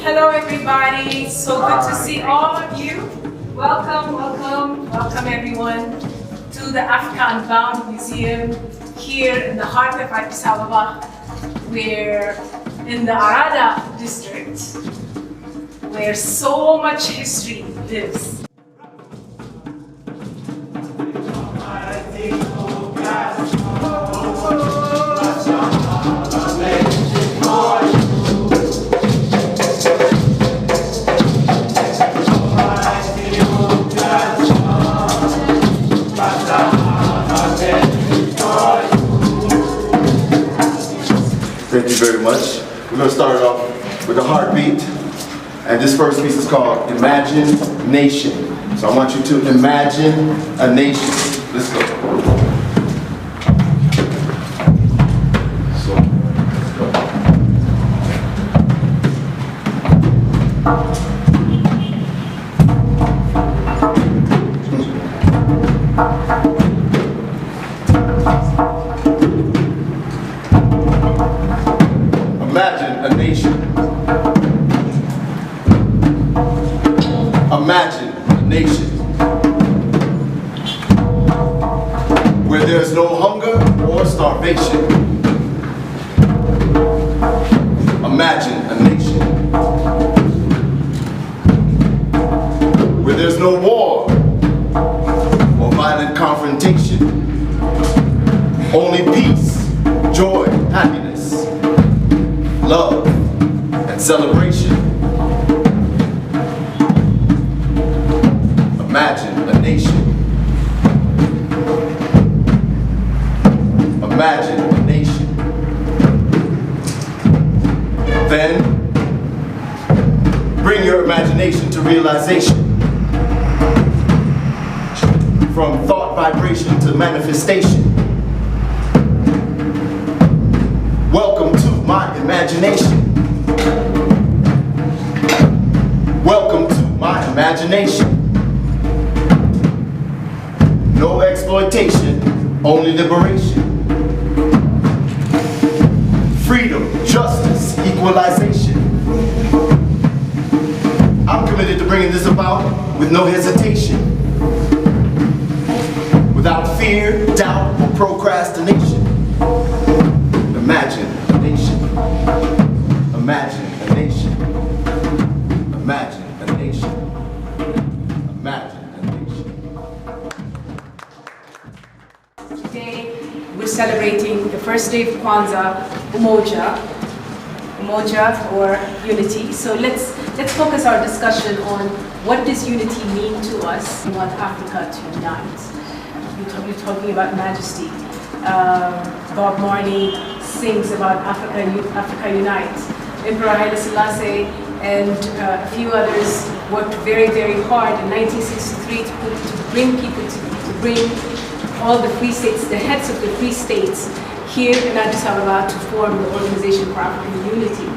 Hello everybody, so good to see all of you. Welcome everyone to the Africa Unbound Museum here in the heart of Addis Ababa. We're in the Arada district where so much history lives. Thank you very much. We're going to start it off with a heartbeat. And this first piece is called Imagine Nation. So I want you to imagine a nation. Let's go. Imagine a nation. Imagine a nation where there's no hunger or starvation. Imagine a nation where there's no war or violent confrontation. Only peace, joy, happiness, love, and celebration. Imagine a nation. Imagine a nation. Then, bring your imagination to realization. From thought vibration to manifestation. Welcome to my imagination. Welcome to my imagination. No exploitation, only liberation. Freedom, justice, equalization. I'm committed to bringing this about with no hesitation. Without fear, doubt, or procrastination. Imagine a nation. Imagine a nation. Imagine a nation. Imagine a nation. Today we're celebrating the first day of Kwanzaa, Umoja or unity. So let's focus our discussion on what does unity mean to us. We want Africa to unite. You're talking about majesty. Bob Marley sings about Africa Unite. Emperor Haile Selassie and a few others worked very, very hard in 1963 to bring all the free states, the heads of the free states here in Addis Ababa to form the Organization for African Unity.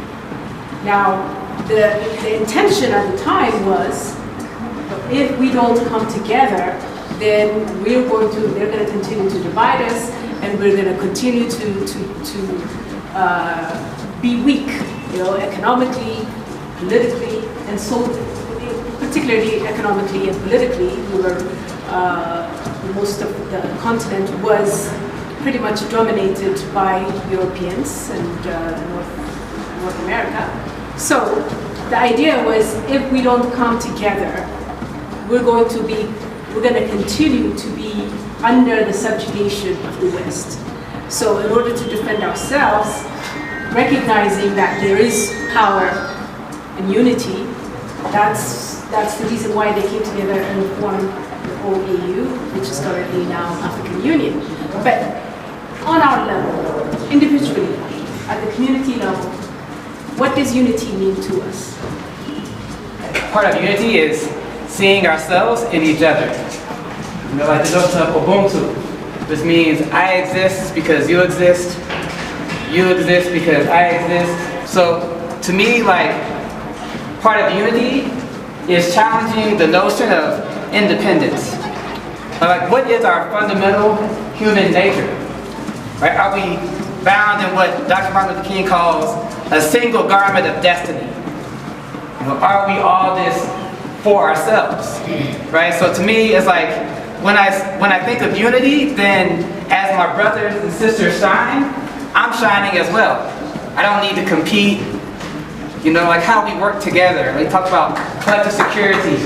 Now, the intention at the time was, if we don't come together, then they're going to continue to divide us, and we're going to continue to be weak, economically, politically, and so particularly economically and politically, we were most of the continent was pretty much dominated by Europeans and North America. So the idea was, if we don't come together, we're going to continue to be under the subjugation of the West. So in order to defend ourselves, recognizing that there is power and unity, that's the reason why they came together and formed the OAU, which is currently now African Union. But on our level, individually, at the community level, what does unity mean to us? Part of unity is seeing ourselves in each other. Like the notion of Ubuntu, which means I exist because you exist because I exist. So to me, like, part of unity is challenging the notion of independence. Like, what is our fundamental human nature? Right? Are we bound in what Dr. Martin Luther King calls a single garment of destiny? Are we all this for ourselves, right? So to me, it's like, when I think of unity, then as my brothers and sisters shine, I'm shining as well. I don't need to compete. Like how we work together. We talked about collective security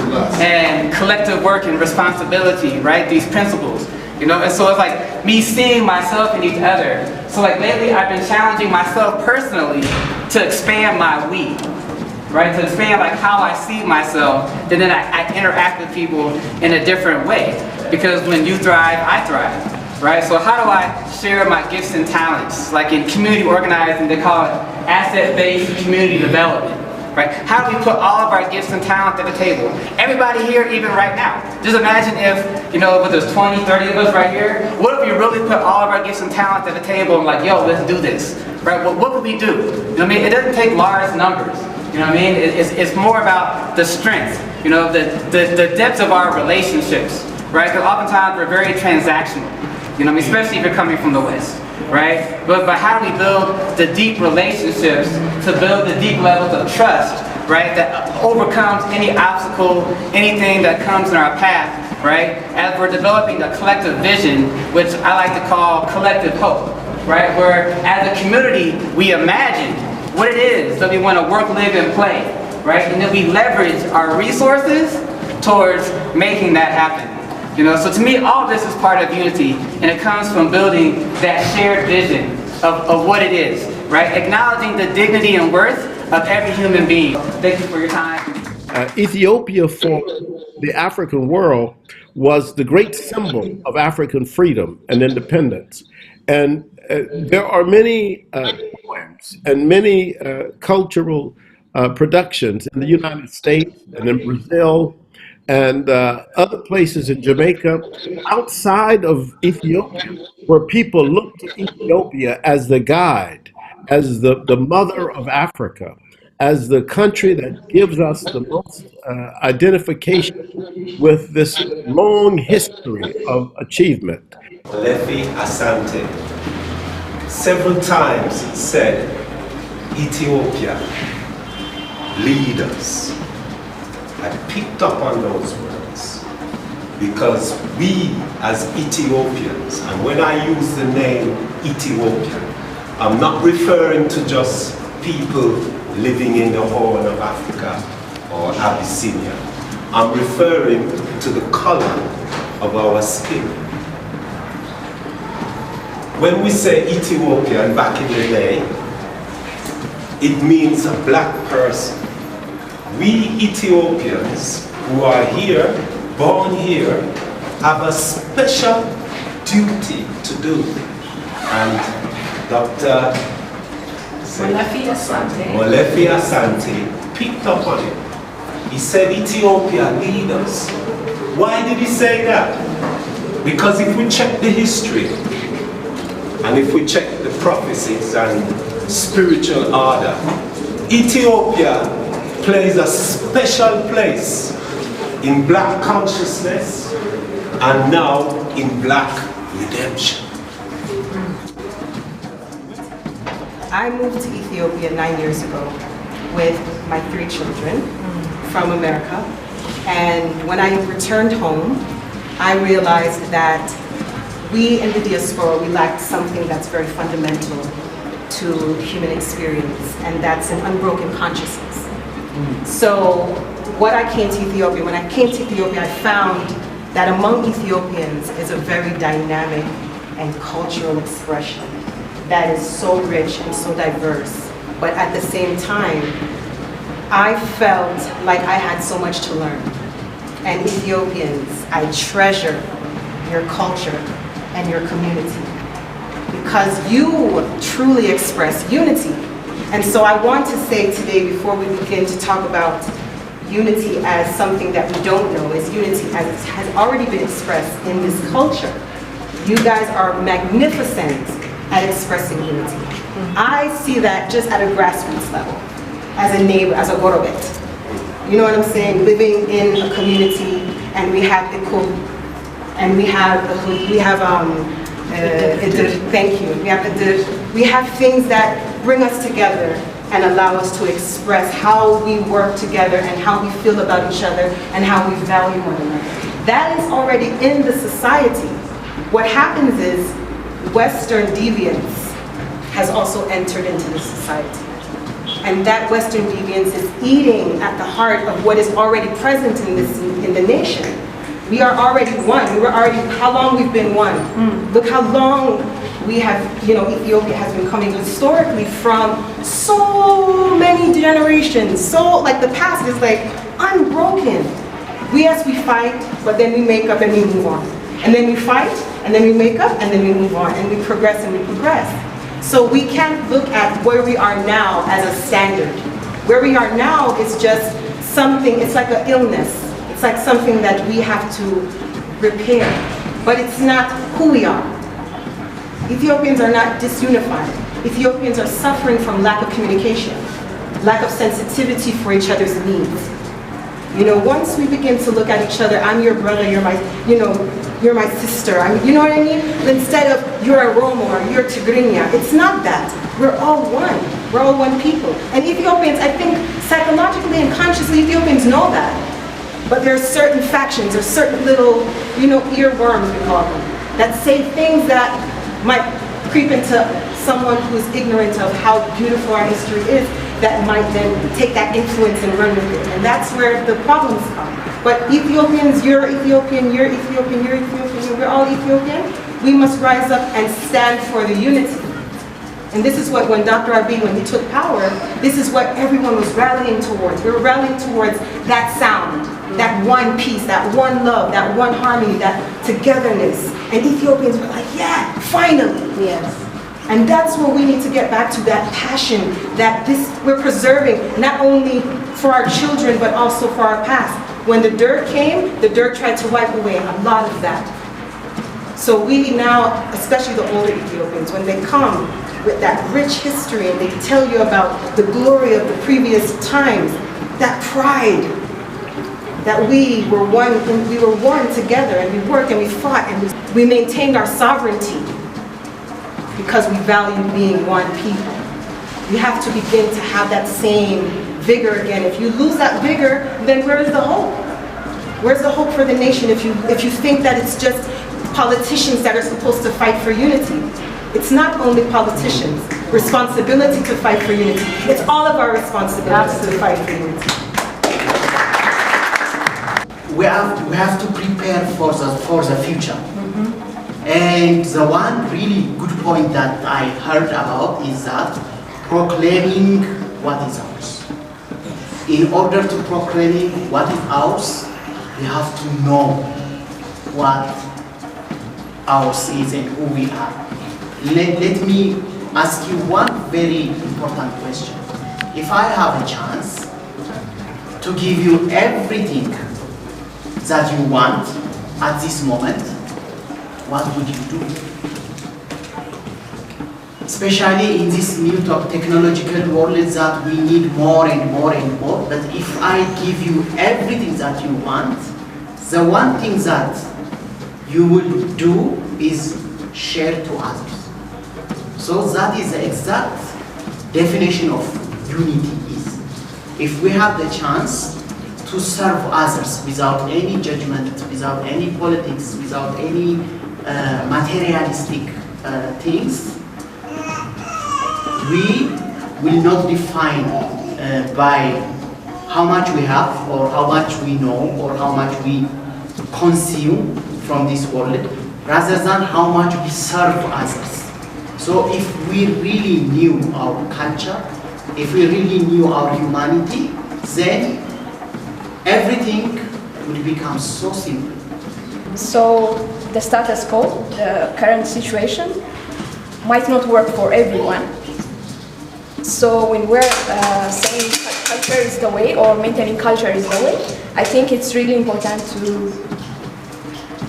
and collective work and responsibility, right? These principles, and so it's like me seeing myself in each other. So like lately I've been challenging myself personally to expand my we, right? To expand like how I see myself, and then I interact with people in a different way. Because when you thrive, I thrive, right? So how do I share my gifts and talents? Like in community organizing, they call it asset-based community development, right? How do we put all of our gifts and talent at the table? Everybody here, even right now. Just imagine if, if there's 20, 30 of us right here, what if we really put all of our gifts and talent at the table and like, yo, let's do this, right? What would we do? It doesn't take large numbers. It's more about the strength, the depth of our relationships, right? Because oftentimes we're very transactional, especially if you're coming from the West, right? But how do we build the deep relationships to build the deep levels of trust, right? That overcomes any obstacle, anything that comes in our path, right? As we're developing a collective vision, which I like to call collective hope, right? Where as a community, we imagine what it is that we want to work, live, and play, right? And then we leverage our resources towards making that happen. So to me, all this is part of unity, and it comes from building that shared vision of what it is, right? Acknowledging the dignity and worth of every human being. Thank you for your time. Ethiopia for the African world was the great symbol of African freedom and independence. And there are many poems and many cultural productions in the United States and in Brazil and other places in Jamaica, outside of Ethiopia, where people look to Ethiopia as the guide, as the mother of Africa, as the country that gives us the most identification with this long history of achievement. Lefi Asante several times said, Ethiopia, lead us. I picked up on those words because we as Ethiopians, and when I use the name Ethiopia, I'm not referring to just people living in the Horn of Africa or Abyssinia. I'm referring to the color of our skin. When we say Ethiopian back in the day, it means a black person. We Ethiopians who are here, born here, have a special duty to do. And Dr. Molefi Asante picked up on it. He said, Ethiopia, lead us. Why did he say that? Because if we check the history, and if we check the prophecies and spiritual order, Ethiopia plays a special place in black consciousness and now in black redemption. I moved to Ethiopia 9 years ago with my 3 children from America. And when I returned home, I realized that we in the diaspora, we lacked something that's very fundamental to human experience, and that's an unbroken consciousness. So when I came to Ethiopia, I found that among Ethiopians is a very dynamic and cultural expression that is so rich and so diverse. But at the same time, I felt like I had so much to learn. And Ethiopians, I treasure your culture and your community because you truly express unity. And so I want to say today, before we begin to talk about unity as something that we don't know, is unity as it has already been expressed in this culture. You guys are magnificent at expressing unity. I see that just at a grassroots level, as a neighbor, as a gorobet. You know what I'm saying? Living in a community, and we have Ikum, and we have Idir, thank you. We have Idir. We have things that bring us together, and allow us to express how we work together and how we feel about each other and how we value one another. That is already in the society. What happens is Western deviance has also entered into the society. And that Western deviance is eating at the heart of what is already present in the nation. We are already one. We were already, how long we've been one. Look how long we have, Ethiopia has been coming historically from so many generations. So, like the past is like unbroken. Yes, we fight, but then we make up and we move on. And then we fight, and then we make up, and then we move on. And we progress and we progress. So we can't look at where we are now as a standard. Where we are now is just something, it's like an illness. It's like something that we have to repair. But it's not who we are. Ethiopians are not disunified. Ethiopians are suffering from lack of communication, lack of sensitivity for each other's needs. Once we begin to look at each other, I'm your brother, you're my sister, you know what I mean? Instead of you're a Romo or you're Tigrinya, it's not that. We're all one. We're all one people. And Ethiopians, I think psychologically and consciously, Ethiopians know that. But there are certain factions or certain little, earworms we call them, that say things that might creep into someone who's ignorant of how beautiful our history is, that might then take that influence and run with it. And that's where the problems come. But Ethiopians, you're Ethiopian, you're Ethiopian, you're Ethiopian, we're all Ethiopian. We must rise up and stand for the unity. And this is what, when Dr. Abiy, when he took power, this is what everyone was rallying towards. We were rallying towards that sound, that one peace, that one love, that one harmony, that togetherness. And Ethiopians were like, yeah, finally. Yes. And that's what we need to get back to, that passion, that we're preserving, not only for our children, but also for our past. When the dirt came, the dirt tried to wipe away a lot of that. So we now, especially the older Ethiopians, when they come with that rich history and they tell you about the glory of the previous times, that pride, that we were one together, and we worked and we fought and we maintained our sovereignty because we value being one people. We have to begin to have that same vigor again. If you lose that vigor, then where is the hope? Where's the hope for the nation if you think that it's just politicians that are supposed to fight for unity? It's not only politicians' responsibility to fight for unity. It's all of our responsibility to fight for unity. We have to prepare for the future. And the one really good point that I heard about is that proclaiming what is ours. In order to proclaim what is ours, we have to know what ours is and who we are. Let me ask you one very important question. If I have a chance to give you everything that you want at this moment, what would you do? Especially in this new technological world that we need more and more and more. But if I give you everything that you want, the one thing that you will do is share to others. So that is the exact definition of unity is. If we have the chance to serve others without any judgment, without any politics, without any materialistic things, we will not define by how much we have or how much we know or how much we consume from this world, rather than how much we serve others. So if we really knew our culture, if we really knew our humanity, then everything would become so simple. So the status quo, the current situation, might not work for everyone. So when we're saying culture is the way or maintaining culture is the way, I think it's really important to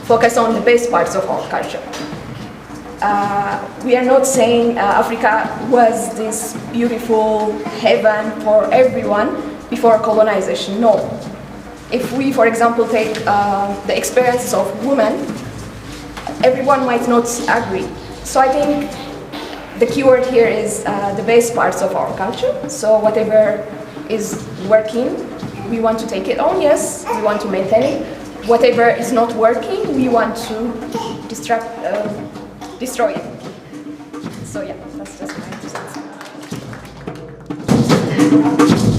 focus on the best parts of our culture. We are not saying Africa was this beautiful heaven for everyone before colonization, no. If we, for example, take the experiences of women, everyone might not agree. So I think the keyword here is the base parts of our culture. So whatever is working, we want to take it on. Yes, we want to maintain it. Whatever is not working, we want to destroy it. So yeah, that's just my 2 cents.